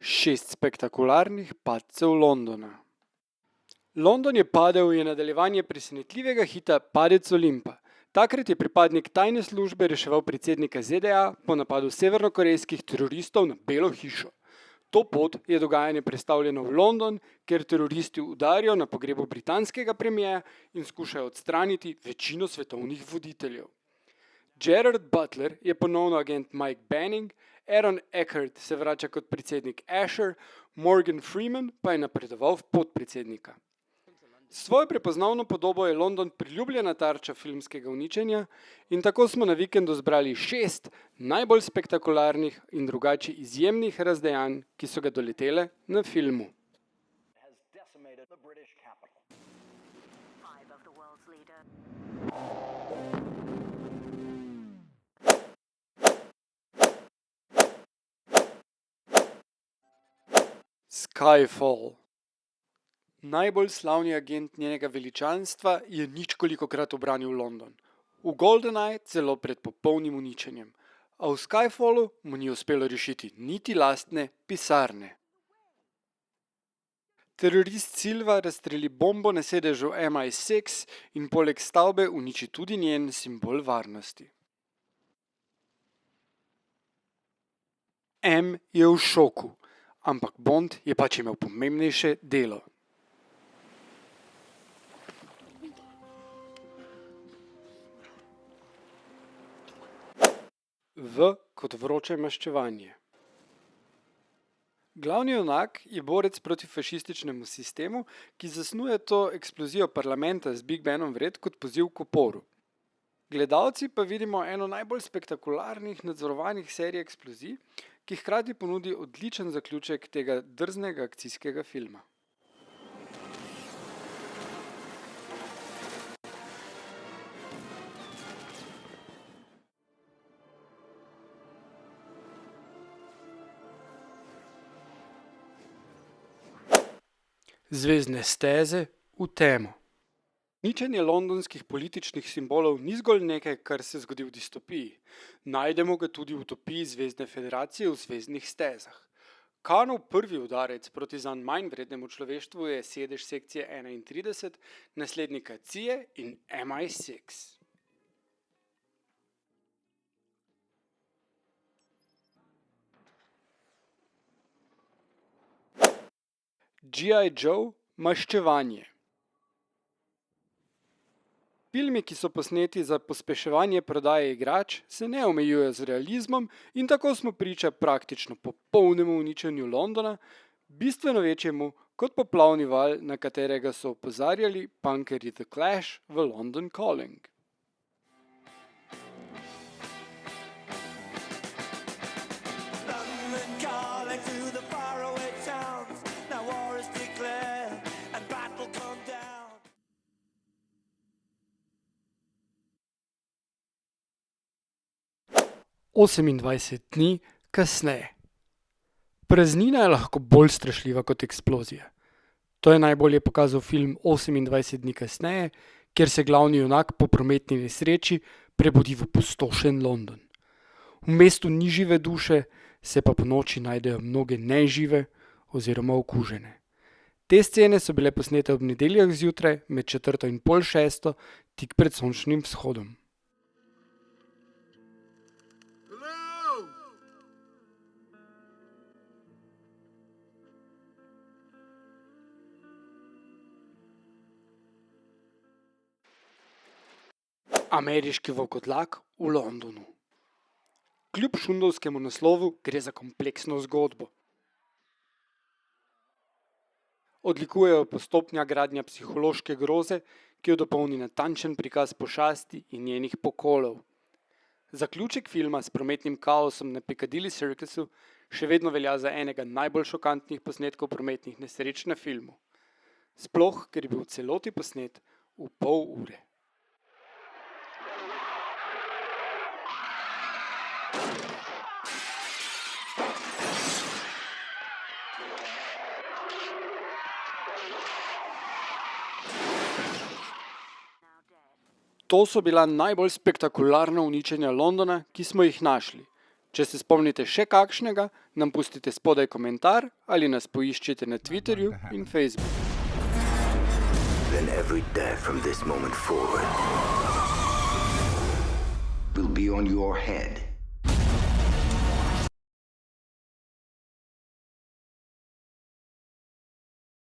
6 spektakularnih padcev Londona. London je padel je nadaljevanje presenetljivega hita Padec Olimpa. Takrat je pripadnik tajne službe reševal predsednika ZDA po napadu severnokorejskih teroristov na Belo hišo. To pot je dogajanje prestavljeno v London, kjer teroristi udarijo na pogrebu britanskega premierja in skušajo odstraniti večino svetovnih voditeljev. Gerard Butler je ponovno agent Mike Banning, Aaron Eckhart se vrača kot predsednik Asher, Morgan Freeman pa je napredoval v podpredsednika. S svojo prepoznavno podobo je London priljubljena tarča filmskega uničenja in tako smo na vikendu zbrali 6 najbolj spektakularnih in drugače izjemnih razdejanj, ki so ga doletele na filmu. Skyfall. Najbolj slavni agent njenega veličanstva je ničkolikokrat ubranil London. V GoldenEye celo pred popolnim uničenjem, a v Skyfallu mu ni uspelo rešiti niti lastne pisarne. Terorist Silva razstreli bombo na sedežu MI6 in poleg stavbe uniči tudi njen simbol varnosti. M je v šoku, ampak Bond je pač imel pomembnejše delo. V kot vroče maščevanje. Glavni junak je borec proti fašističnemu sistemu, ki zasnuje to eksplozijo parlamenta z Big Benom vred kot poziv k uporu. Gledalci pa vidimo eno najbolj spektakularnih nadzorovanih serij eksplozij, ki hkrati ponudi odličen zaključek tega drznega akcijskega filma. Zvezdne steze v temo. Ničenje londonskih političnih simbolov ni zgolj nekaj, kar se zgodi v distopiji. Najdemo ga tudi v utopiji Zvezdne federacije v zvezdnih stezah. Khanov prvi udarec proti zanj manj vrednemu človeštvu je sedež sekcije 31, naslednika CIA in MI6. G.I. Joe – maščevanje. Filmi, ki so posneti za pospeševanje prodaje igrač, se ne omejujejo z realizmom in tako smo priča praktično popolnemu uničenju Londona, bistveno večjemu kot poplavni val, na katerega so opozarjali punkerji The Clash v London Calling. Osemindvajset dni kasneje. Praznina je lahko bolj strašljiva kot eksplozija. To je najbolje pokazal film 28 dni kasneje, kjer se glavni junak po prometni nesreči prebudi v opustošen London. V mestu ni žive duše, se pa ponoči najdejo mnoge nežive oziroma okužene. Te scene so bile posnete ob nedeljah zjutraj med 4. in pol 6. tik pred sončnim vzhodom. Ameriški volkodlak v Londonu. Kljub šundovskemu naslovu gre za kompleksno zgodbo. Odlikujejo postopna gradnja psihološke groze, ki jo dopolni natančen prikaz pošasti in njenih pokolov. Zaključek filma s prometnim kaosom na Piccadilly Circusu še vedno velja za enega najbolj šokantnih posnetkov prometnih nesreč na filmu. Sploh, ker je bil v celoti posnet v pol ure. To so bila najbolj spektakularna uničenja Londona, ki smo jih našli. Če se spomnite še kakšnega, nam pustite spodaj komentar ali nas poiščite na Twitterju in Facebooku. Then every day from this moment forward will be on your head.